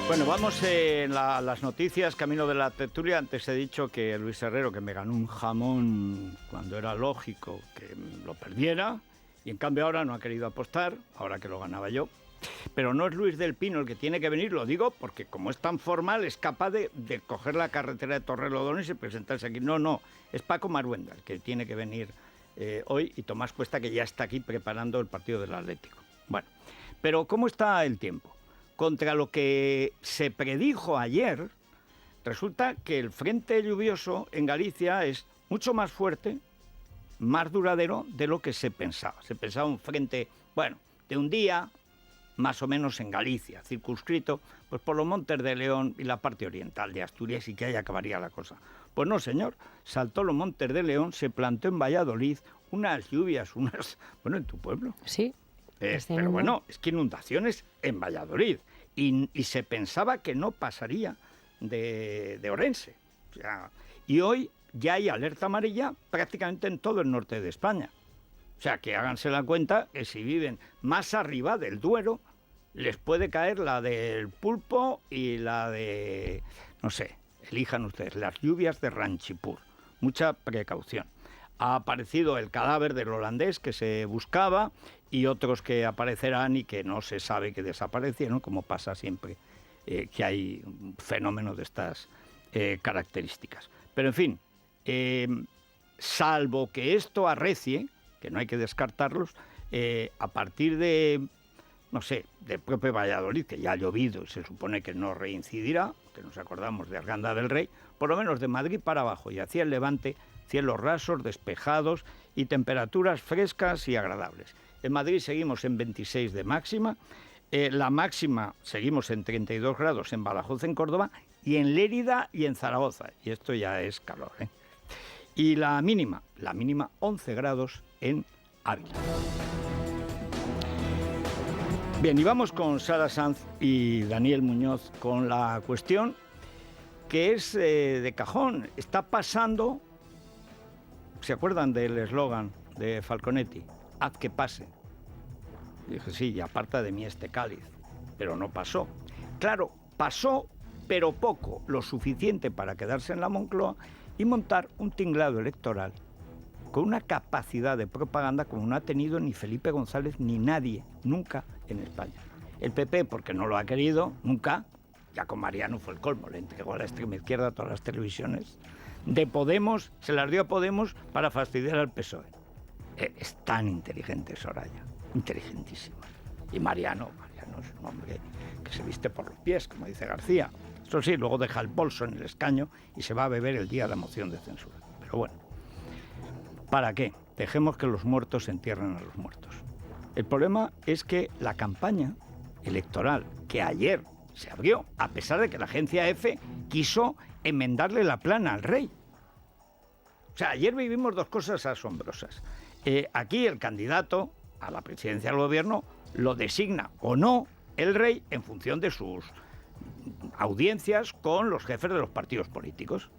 Bueno, vamos en las noticias, camino de la tertulia. Antes he dicho que Luis Herrero, que me ganó un jamón cuando era lógico que lo perdiera, y en cambio ahora no ha querido apostar, ahora que lo ganaba yo. Pero no es Luis del Pino el que tiene que venir, lo digo porque como es tan formal es capaz de coger la carretera de Torrelodones y presentarse aquí. No, es Paco Maruenda el que tiene que venir hoy, y Tomás Cuesta, que ya está aquí preparando el partido del Atlético. Bueno, pero ¿cómo está el tiempo? Contra lo que se predijo ayer, resulta que el frente lluvioso en Galicia es mucho más fuerte, más duradero de lo que se pensaba. Se pensaba un frente, bueno, de un día, más o menos en Galicia, circunscrito pues por los Montes de León y la parte oriental de Asturias, y que ahí acabaría la cosa. Pues no, señor, saltó los Montes de León, se plantó en Valladolid unas lluvias, bueno, en tu pueblo. Sí. Pero bueno, es que inundaciones en Valladolid, y se pensaba que no pasaría de Orense. O sea, y hoy ya hay alerta amarilla prácticamente en todo el norte de España. O sea, que háganse la cuenta que si viven más arriba del Duero, les puede caer la del Pulpo y la de, no sé, elijan ustedes, las lluvias de Ranchipur. Mucha precaución. Ha aparecido el cadáver del holandés que se buscaba, y otros que aparecerán y que no se sabe que desaparecieron, como pasa siempre que hay un fenómeno de estas características. Pero en fin, salvo que esto arrecie, que no hay que descartarlos, a partir de, no sé, del propio Valladolid, que ya ha llovido y se supone que no reincidirá, que nos acordamos de Arganda del Rey, por lo menos de Madrid para abajo y hacia el Levante, cielos rasos, despejados y temperaturas frescas y agradables. En Madrid seguimos en 26 de máxima, la máxima seguimos en 32 grados en Badajoz, en Córdoba, y en Lérida y en Zaragoza, y esto ya es calor, ¿eh? Y la mínima 11 grados en Ávila. Bien, y vamos con Sara Sanz y Daniel Muñoz con la cuestión que es de cajón. Está pasando, ¿se acuerdan del eslogan de Falconetti? Haz que pase. Y dije, sí, y aparta de mí este cáliz. Pero no pasó. Claro, pasó, pero poco, lo suficiente para quedarse en la Moncloa y montar un tinglado electoral con una capacidad de propaganda como no ha tenido ni Felipe González ni nadie, nunca en España. El PP, porque no lo ha querido, nunca. Ya con Mariano fue el colmo, le entregó a la extrema izquierda todas las televisiones. De Podemos, se las dio a Podemos para fastidiar al PSOE. Es tan inteligente Soraya, inteligentísima. Y Mariano es un hombre que se viste por los pies, como dice García. Eso sí, luego deja el bolso en el escaño y se va a beber el día de la moción de censura. Pero bueno, ¿para qué? Dejemos que los muertos entierren a los muertos. El problema es que la campaña electoral que ayer se abrió, a pesar de que la agencia EFE quiso enmendarle la plana al rey. O sea, ayer vivimos dos cosas asombrosas. Aquí el candidato a la presidencia del gobierno lo designa o no el rey en función de sus audiencias con los jefes de los partidos políticos.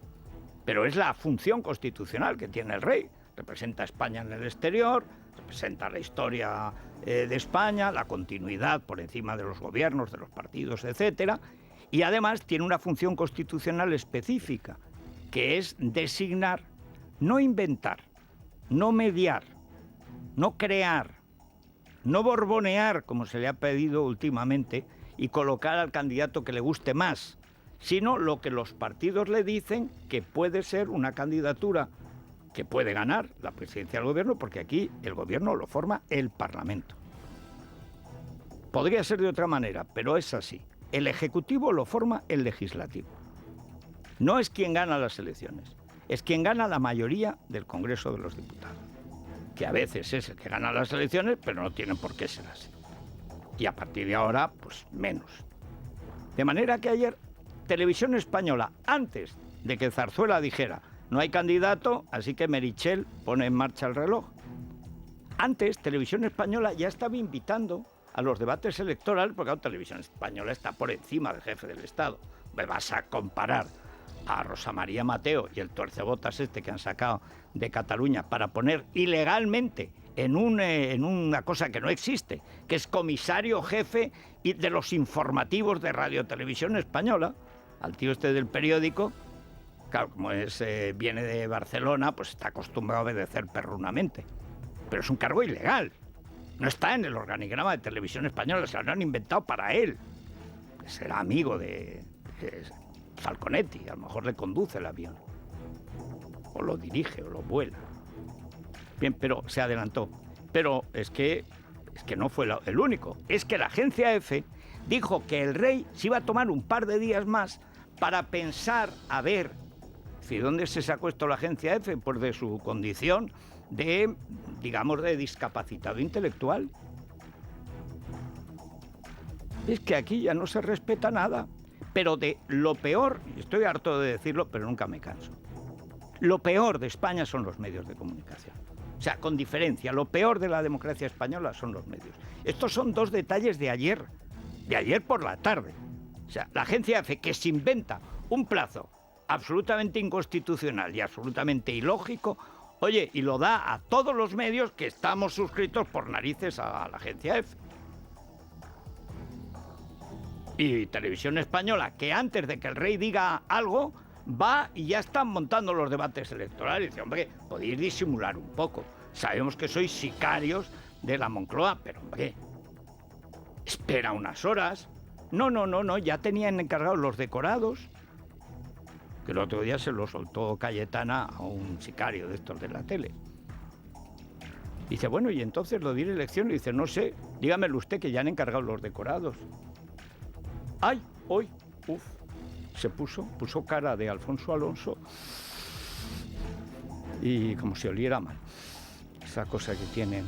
Pero es la función constitucional que tiene el rey. Representa a España en el exterior, representa la historia de España, la continuidad por encima de los gobiernos, de los partidos, etcétera. Y además tiene una función constitucional específica, que es designar, no inventar, no mediar, no crear, no borbonear, como se le ha pedido últimamente, y colocar al candidato que le guste más, sino lo que los partidos le dicen que puede ser una candidatura que puede ganar la presidencia del gobierno, porque aquí el gobierno lo forma el Parlamento. Podría ser de otra manera, pero es así. El Ejecutivo lo forma el Legislativo. No es quien gana las elecciones, es quien gana la mayoría del Congreso de los Diputados, que a veces es el que gana las elecciones, pero no tienen por qué ser así. Y a partir de ahora, pues menos. De manera que ayer, Televisión Española, antes de que Zarzuela dijera no hay candidato, así que Meritxell pone en marcha el reloj. Antes, Televisión Española ya estaba invitando a los debates electorales, porque la Televisión Española está por encima del jefe del Estado. Me vas a comparar a Rosa María Mateo y el tuercebotas este que han sacado de Cataluña para poner ilegalmente en una cosa que no existe, que es comisario jefe de los informativos de Radio Televisión Española, al tío este del periódico. Claro, como viene de Barcelona, pues está acostumbrado a obedecer perrunamente. Pero es un cargo ilegal. No está en el organigrama de Televisión Española, se lo han inventado para él. Será amigo de Falconetti, a lo mejor le conduce el avión. O lo dirige, o lo vuela. Bien, pero se adelantó. Pero es que no fue el único. Es que la agencia EFE dijo que el rey se iba a tomar un par de días más para pensar, a ver, ¿de dónde se sacó esto la agencia EFE? Pues de su condición de, digamos, de discapacitado intelectual. Es que aquí ya no se respeta nada. Pero de lo peor, y estoy harto de decirlo, pero nunca me canso, lo peor de España son los medios de comunicación. O sea, con diferencia, lo peor de la democracia española son los medios. Estos son dos detalles de ayer por la tarde. O sea, la agencia EFE, que se inventa un plazo absolutamente inconstitucional y absolutamente ilógico, oye, y lo da a todos los medios que estamos suscritos por narices a la agencia EFE. Y Televisión Española, que antes de que el rey diga algo, va y ya están montando los debates electorales. Dice, hombre, podéis disimular un poco. Sabemos que sois sicarios de la Moncloa, pero hombre, espera unas horas. No, ya tenían encargados los decorados, que el otro día se lo soltó Cayetana a un sicario de estos de la tele. Dice, bueno, y entonces lo diré elección. Y dice, no sé, dígamelo usted, que ya han encargado los decorados. ¡Ay! ¡Hoy! ¡Uf! Se puso cara de Alfonso Alonso y como si oliera mal. Esa cosa que tienen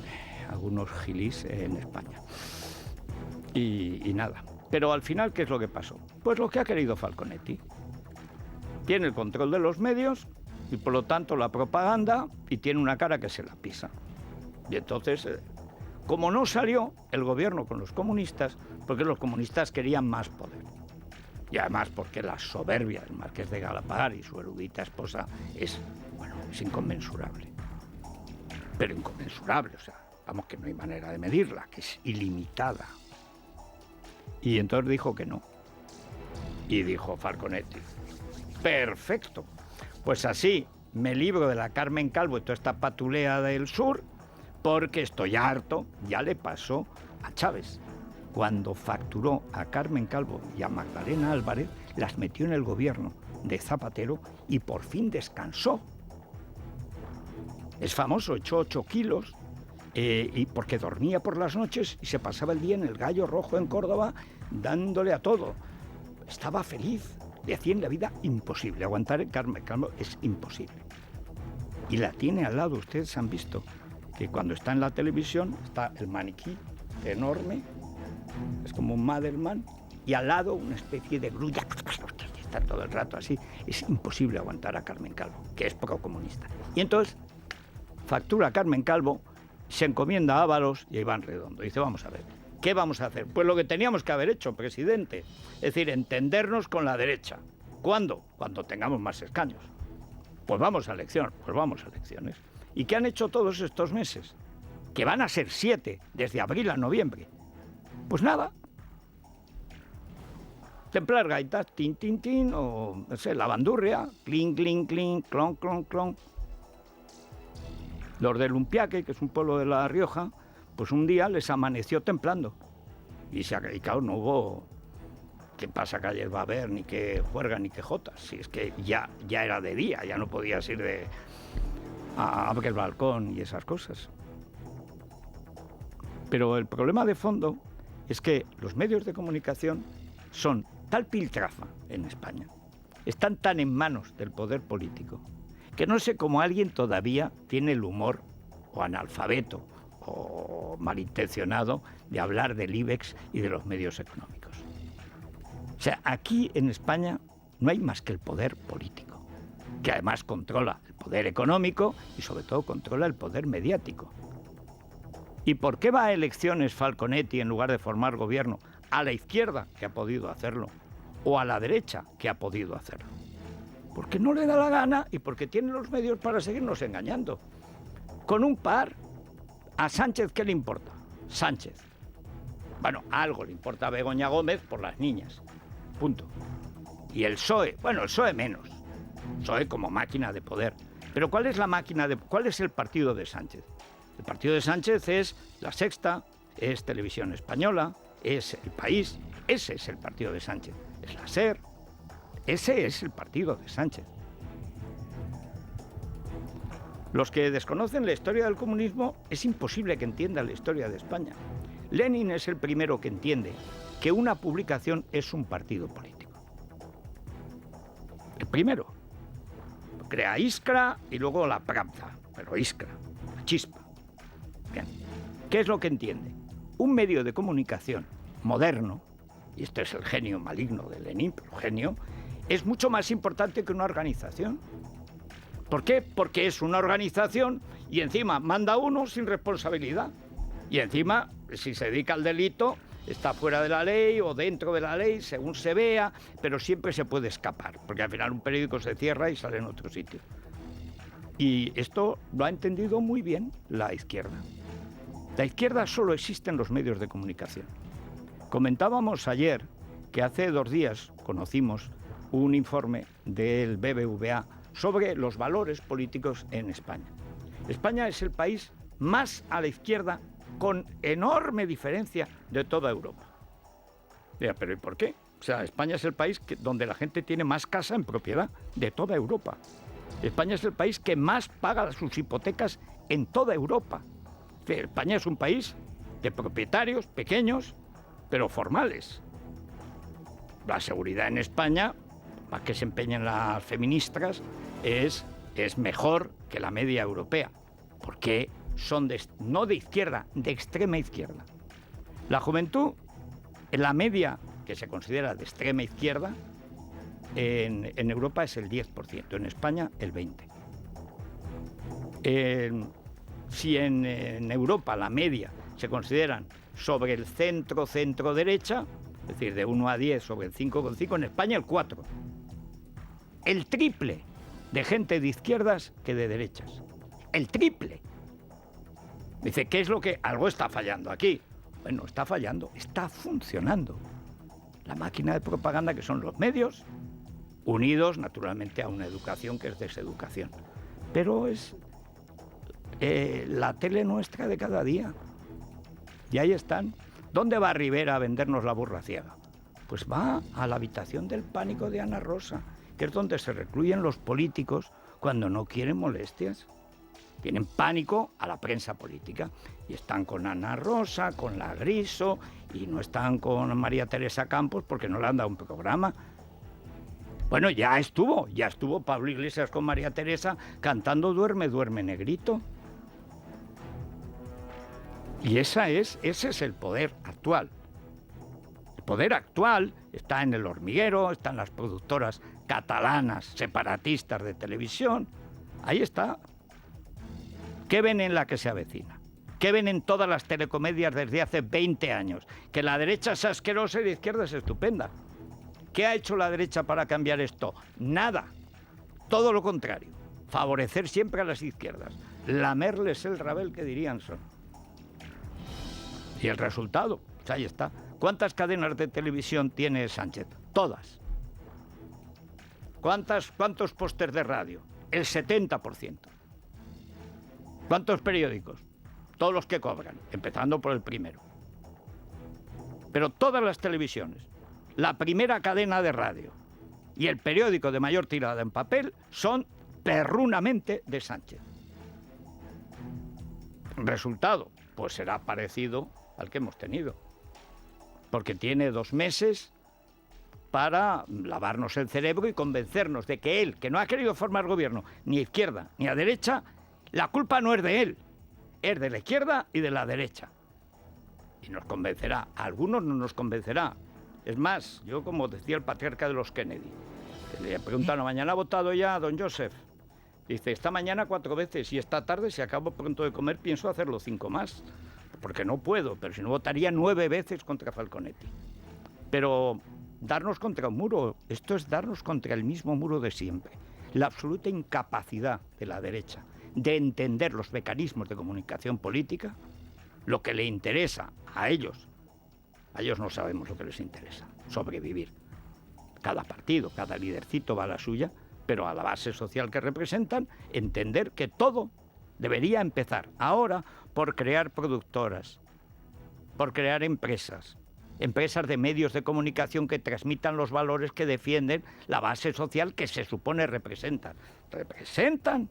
algunos gilis en España. Y nada. Pero al final, ¿qué es lo que pasó? Pues lo que ha querido Falconetti. Tiene el control de los medios y por lo tanto la propaganda, y tiene una cara que se la pisa. Y entonces, como no salió el gobierno con los comunistas, porque los comunistas querían más poder. Y además porque la soberbia del marqués de Galapagar y su erudita esposa es inconmensurable. Pero inconmensurable, o sea, vamos, que no hay manera de medirla, que es ilimitada. Y entonces dijo que no. Y dijo Falconetti, perfecto, pues así me libro de la Carmen Calvo y toda esta patulea del sur, porque estoy harto. Ya le pasó a Chávez. Cuando facturó a Carmen Calvo y a Magdalena Álvarez, las metió en el gobierno de Zapatero y por fin descansó. Es famoso, echó 8 kilos y porque dormía por las noches y se pasaba el día en el Gallo Rojo en Córdoba dándole a todo. Estaba feliz, le hacían la vida imposible. Aguantar Carmen Calvo es imposible. Y la tiene al lado, ustedes han visto que cuando está en la televisión está el maniquí enorme, es como un Madelman, y al lado una especie de grulla, está todo el rato así. Es imposible aguantar a Carmen Calvo, que es procomunista. Y entonces factura a Carmen Calvo, se encomienda a Ábalos y a Iván Redondo. Dice, vamos a ver, ¿qué vamos a hacer? Pues lo que teníamos que haber hecho, presidente, es decir, entendernos con la derecha. ¿Cuándo? Cuando tengamos más escaños. Pues vamos a elecciones. ¿Y qué han hecho todos estos meses? Que van a ser 7, desde abril a noviembre. Pues nada. Templar gaitas, tin, tin, tin, o no sé, la bandurria, clink, clink, clink, clon, clon, clon. Los de Lumpiaque, que es un pueblo de La Rioja, pues un día les amaneció templando. Y claro, no hubo qué pasacalles va a haber, ni qué juerga, ni qué jotas. Si es que ya era de día, ya no podías ir a abrir el balcón y esas cosas. Pero el problema de fondo es que los medios de comunicación son tal piltrafa en España, están tan en manos del poder político, que no sé cómo alguien todavía tiene el humor, o analfabeto, o malintencionado, de hablar del IBEX y de los medios económicos. O sea, aquí en España no hay más que el poder político, que además controla el poder económico y sobre todo controla el poder mediático. ¿Y por qué va a elecciones Falconetti en lugar de formar gobierno a la izquierda, que ha podido hacerlo, o a la derecha, que ha podido hacerlo? Porque no le da la gana y porque tiene los medios para seguirnos engañando. Con un par, ¿A Sánchez qué le importa? Sánchez. Bueno, algo le importa a Begoña Gómez por las niñas. Punto. Y el PSOE, bueno, el PSOE menos. PSOE como máquina de poder. Pero ¿cuál es cuál es el partido de Sánchez? El partido de Sánchez es La Sexta, es Televisión Española, es El País. Ese es el partido de Sánchez. Es la SER. Ese es el partido de Sánchez. Los que desconocen la historia del comunismo, es imposible que entiendan la historia de España. Lenin es el primero que entiende que una publicación es un partido político. El primero. Crea Iskra y luego la Pravda, pero Iskra, la chispa. Bien. ¿Qué es lo que entiende? Un medio de comunicación moderno, y este es el genio maligno de Lenin, pero genio, es mucho más importante que una organización. ¿Por qué? Porque es una organización y encima manda uno sin responsabilidad. Y encima, si se dedica al delito, está fuera de la ley o dentro de la ley, según se vea, pero siempre se puede escapar, porque al final un periódico se cierra y sale en otro sitio. Y esto lo ha entendido muy bien la izquierda. La izquierda solo existe en los medios de comunicación. Comentábamos ayer que hace 2 días conocimos un informe del BBVA sobre los valores políticos en España. España es el país más a la izquierda con enorme diferencia de toda Europa. Mira, pero ¿y por qué? O sea, España es el país donde la gente tiene más casa en propiedad de toda Europa. España es el país que más paga sus hipotecas en toda Europa. España es un país de propietarios pequeños, pero formales. La seguridad en España, más que se empeñen las feministas, es mejor que la media europea, porque son no de izquierda, de extrema izquierda. La juventud, en la media que se considera de extrema izquierda, en Europa es el 10%, en España el 20%. Si en Europa la media se consideran sobre el centro-derecha, es decir, de 1 a 10 sobre el 5,5, en España el 4%. El triple de gente de izquierdas que de derechas. El triple. Dice, ¿qué es lo que...? Algo está fallando aquí. Bueno, está fallando, está funcionando. La máquina de propaganda que son los medios, unidos naturalmente a una educación que es deseducación. Pero es la tele nuestra de cada día. Y ahí están. ¿Dónde va Rivera a vendernos la burra ciega? Pues va a la habitación del pánico de Ana Rosa, que es donde se recluyen los políticos cuando no quieren molestias. Tienen pánico a la prensa política y están con Ana Rosa, con la Griso y no están con María Teresa Campos porque no le han dado un programa. Bueno, ya estuvo Pablo Iglesias con María Teresa cantando Duerme, duerme, negrito. Y ese es el poder actual. El poder actual está en El Hormiguero, están las productoras catalanas separatistas de televisión. Ahí está. ¿Qué ven en La que se avecina? ¿Qué ven en todas las telecomedias desde hace 20 años? Que la derecha es asquerosa y la izquierda es estupenda. ¿Qué ha hecho la derecha para cambiar esto? Nada. Todo lo contrario. Favorecer siempre a las izquierdas. Lamerles el rabel, que dirían son. Y el resultado, pues ahí está. ¿Cuántas cadenas de televisión tiene Sánchez? Todas. ¿Cuántos pósters de radio? El 70%. ¿Cuántos periódicos? Todos los que cobran, empezando por el primero. Pero todas las televisiones, la primera cadena de radio y el periódico de mayor tirada en papel son perrunamente de Sánchez. Resultado, pues será parecido al que hemos tenido. Porque tiene 2 meses para lavarnos el cerebro y convencernos de que él, que no ha querido formar gobierno ni a izquierda ni a derecha, la culpa no es de él, es de la izquierda y de la derecha. Y nos convencerá, a algunos no nos convencerá. Es más, yo como decía el patriarca de los Kennedy, que le preguntaron, ¿mañana ha votado ya don Joseph? Dice, esta mañana 4 veces y esta tarde, si acabo pronto de comer, pienso hacerlo 5 más. Porque no puedo, pero si no votaría 9 veces contra Falconetti. Pero darnos contra un muro, esto es darnos contra el mismo muro de siempre. La absoluta incapacidad de la derecha de entender los mecanismos de comunicación política lo que le interesa a ellos no sabemos lo que les interesa, sobrevivir. Cada partido, cada lidercito va a la suya, pero a la base social que representan, entender que todo debería empezar ahora por crear productoras, por crear empresas de medios de comunicación que transmitan los valores que defienden la base social que se supone representan. Representan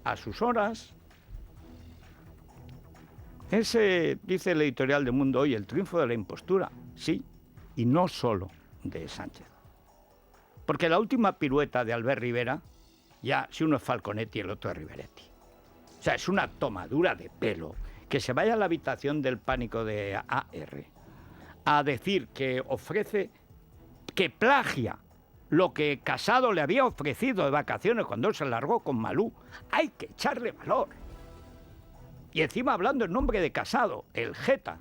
a sus horas. Ese, dice el editorial de Mundo Hoy, el triunfo de la impostura, sí, y no solo de Sánchez. Porque la última pirueta de Albert Rivera, ya si uno es Falconetti y el otro es Riveretti. O sea, es una tomadura de pelo. Que se vaya a la habitación del pánico de AR a decir que ofrece, que plagia lo que Casado le había ofrecido de vacaciones cuando él se largó con Malú. Hay que echarle valor. Y encima hablando en nombre de Casado, el jeta,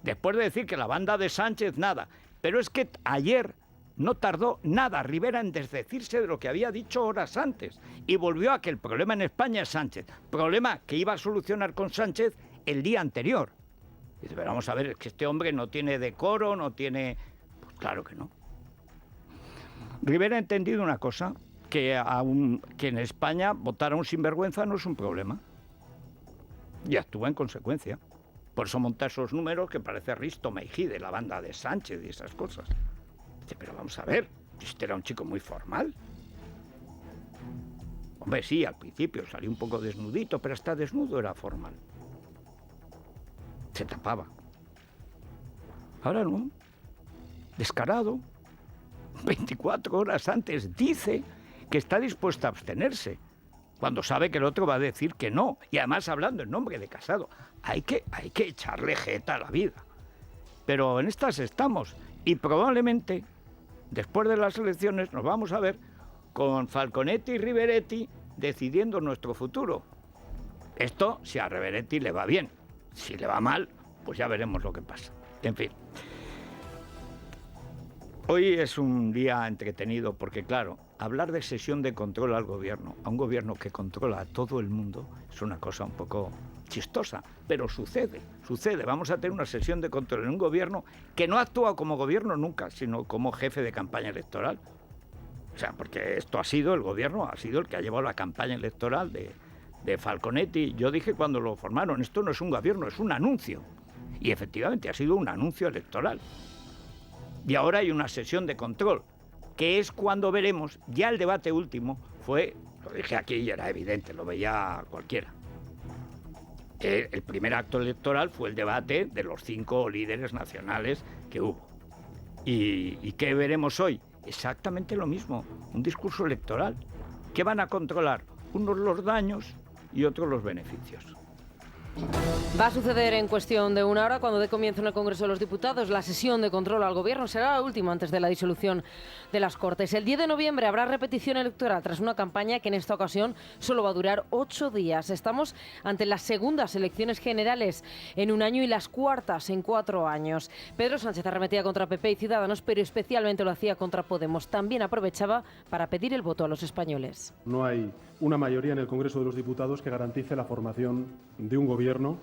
después de decir que la banda de Sánchez nada. Pero es que ayer no tardó nada Rivera en desdecirse de lo que había dicho horas antes y volvió a que el problema en España es Sánchez, problema que iba a solucionar con Sánchez el día anterior. Y dice, pero vamos a ver, es que este hombre no tiene decoro, no tiene... Pues claro que no. Rivera ha entendido una cosa, que en España votar a un sinvergüenza no es un problema. Y actúa en consecuencia. Por eso monta esos números que parece Risto Mejide, la banda de Sánchez y esas cosas. Pero vamos a ver, este era un chico muy formal. Hombre, sí, al principio salió un poco desnudito, pero hasta desnudo era formal. Se tapaba. Ahora no. Descarado. 24 horas antes dice que está dispuesto a abstenerse, cuando sabe que el otro va a decir que no. Y además hablando en nombre de Casado. Hay que echarle jeta a la vida. Pero en estas estamos. Y probablemente... después de las elecciones nos vamos a ver con Falconetti y Riveretti decidiendo nuestro futuro. Esto si a Riveretti le va bien. Si le va mal, pues ya veremos lo que pasa. En fin. Hoy es un día entretenido porque, claro, hablar de sesión de control al gobierno, a un gobierno que controla a todo el mundo, es una cosa un poco chistosa, pero sucede. Vamos a tener una sesión de control en un gobierno que no actúa como gobierno nunca, sino como jefe de campaña electoral. O sea, porque esto ha sido, el gobierno ha sido el que ha llevado la campaña electoral de Falconetti. Yo dije cuando lo formaron, esto no es un gobierno, es un anuncio. Y efectivamente ha sido un anuncio electoral. Y ahora hay una sesión de control, que es cuando veremos, ya el debate último fue, lo dije aquí y era evidente, lo veía cualquiera. El primer acto electoral fue el debate de los 5 líderes nacionales que hubo. ¿Y qué veremos hoy? Exactamente lo mismo, un discurso electoral. ¿Qué van a controlar? Unos los daños y otros los beneficios. Va a suceder en cuestión de una hora cuando dé comienzo en el Congreso de los Diputados la sesión de control al Gobierno. Será la última antes de la disolución de las Cortes. El 10 de noviembre habrá repetición electoral tras una campaña que en esta ocasión solo va a durar 8 días. Estamos ante las segundas elecciones generales en un año y las cuartas en 4 años. Pedro Sánchez arremetía contra PP y Ciudadanos, pero especialmente lo hacía contra Podemos. También aprovechaba para pedir el voto a los españoles. No hay una mayoría en el Congreso de los Diputados que garantice la formación de un gobierno,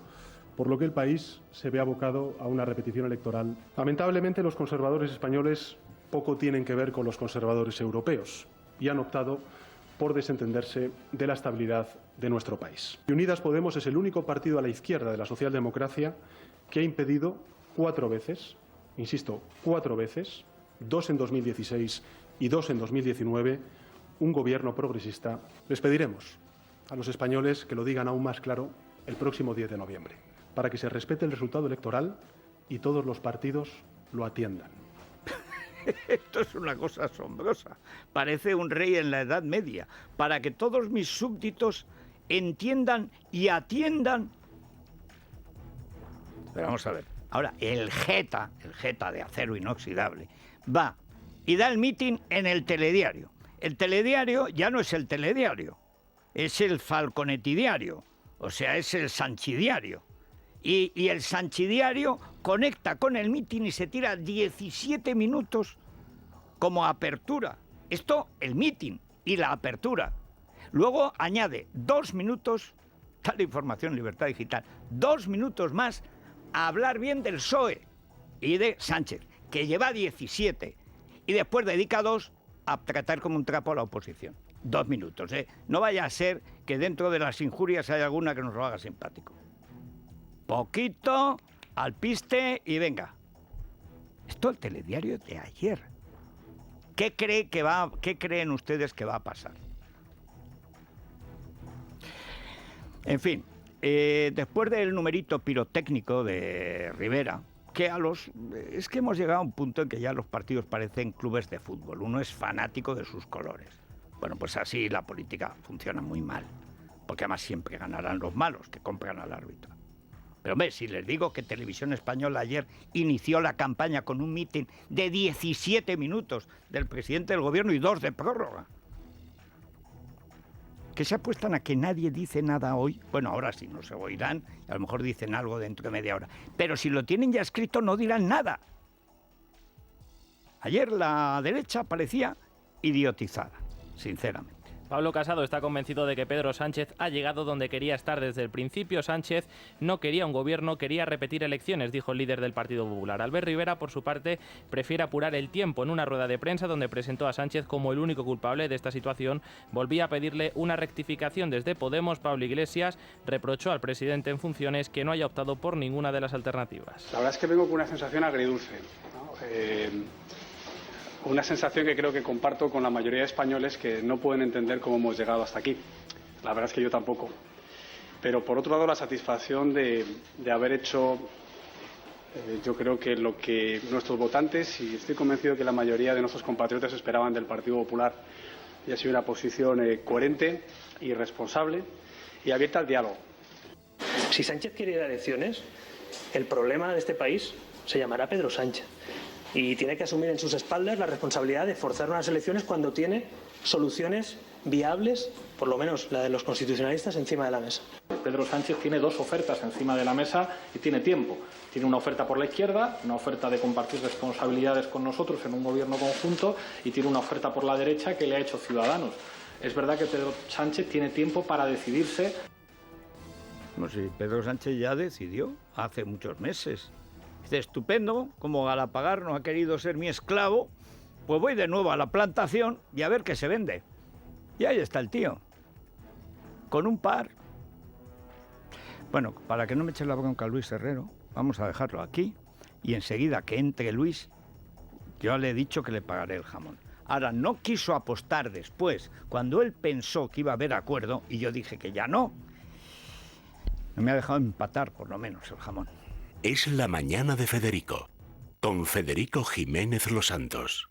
por lo que el país se ve abocado a una repetición electoral. Lamentablemente, los conservadores españoles poco tienen que ver con los conservadores europeos y han optado por desentenderse de la estabilidad de nuestro país. Y Unidas Podemos es el único partido a la izquierda de la socialdemocracia que ha impedido 4 veces, insisto, 4 veces, 2 en 2016 y 2 en 2019, un gobierno progresista. Les pediremos a los españoles que lo digan aún más claro el próximo 10 de noviembre, para que se respete el resultado electoral y todos los partidos lo atiendan. Esto es una cosa asombrosa. Parece un rey en la Edad Media. Para que todos mis súbditos entiendan y atiendan. Pero vamos a ver. Ahora, el jeta de acero inoxidable, va y da el mitin en el telediario. El telediario ya no es el telediario, es el falconetidiario, o sea, es el sanchidiario. Y el sanchidiario conecta con el mitin y se tira 17 minutos como apertura. Esto, el mitin y la apertura. Luego añade 2 minutos libertad de información, libertad digital. 2 minutos más a hablar bien del PSOE y de Sánchez, que lleva 17, y después dedica 2 a tratar como un trapo a la oposición. 2 minutos, ¿eh? No vaya a ser que dentro de las injurias haya alguna que nos lo haga simpático. Poquito, al piste y venga. Esto es el telediario de ayer. ¿Qué creen ustedes que va a pasar? En fin, después del numerito pirotécnico de Rivera, es que hemos llegado a un punto en que ya los partidos parecen clubes de fútbol. Uno es fanático de sus colores. Bueno, pues así la política funciona muy mal, porque además siempre ganarán los malos que compran al árbitro. Pero hombre, si les digo que Televisión Española ayer inició la campaña con un mitin de 17 minutos del presidente del gobierno y 2 de prórroga, que se apuestan a que nadie dice nada hoy. Bueno, ahora sí, no se oirán, a lo mejor dicen algo dentro de media hora. Pero si lo tienen ya escrito, no dirán nada. Ayer la derecha parecía idiotizada, sinceramente. Pablo Casado está convencido de que Pedro Sánchez ha llegado donde quería estar desde el principio. Sánchez no quería un gobierno, quería repetir elecciones, dijo el líder del Partido Popular. Albert Rivera, por su parte, prefiere apurar el tiempo. En una rueda de prensa donde presentó a Sánchez como el único culpable de esta situación, volvía a pedirle una rectificación. Desde Podemos, Pablo Iglesias reprochó al presidente en funciones que no haya optado por ninguna de las alternativas. La verdad es que vengo con una sensación agridulce, ¿no? Una sensación que creo que comparto con la mayoría de españoles que no pueden entender cómo hemos llegado hasta aquí. La verdad es que yo tampoco. Pero por otro lado, la satisfacción de haber hecho, yo creo que lo que nuestros votantes, y estoy convencido que la mayoría de nuestros compatriotas esperaban del Partido Popular, y ha sido una posición coherente y responsable y abierta al diálogo. Si Sánchez quiere ir a elecciones, el problema de este país se llamará Pedro Sánchez. Y tiene que asumir en sus espaldas la responsabilidad de forzar unas elecciones cuando tiene soluciones viables, por lo menos la de los constitucionalistas, encima de la mesa. Pedro Sánchez tiene 2 ofertas encima de la mesa y tiene tiempo. Tiene una oferta por la izquierda, una oferta de compartir responsabilidades con nosotros en un gobierno conjunto, y tiene una oferta por la derecha que le ha hecho Ciudadanos. Es verdad que Pedro Sánchez tiene tiempo para decidirse. No sé, Pedro Sánchez ya decidió hace muchos meses. Dice, estupendo, como Galapagar no ha querido ser mi esclavo, pues voy de nuevo a la plantación y a ver qué se vende. Y ahí está el tío, con un par. Bueno, para que no me eche la bronca a Luis Herrero, vamos a dejarlo aquí, y enseguida que entre Luis, yo le he dicho que le pagaré el jamón. Ahora, no quiso apostar después, cuando él pensó que iba a haber acuerdo, y yo dije que ya no. No me ha dejado empatar, por lo menos, el jamón. Es la mañana de Federico, con Federico Jiménez Los Santos.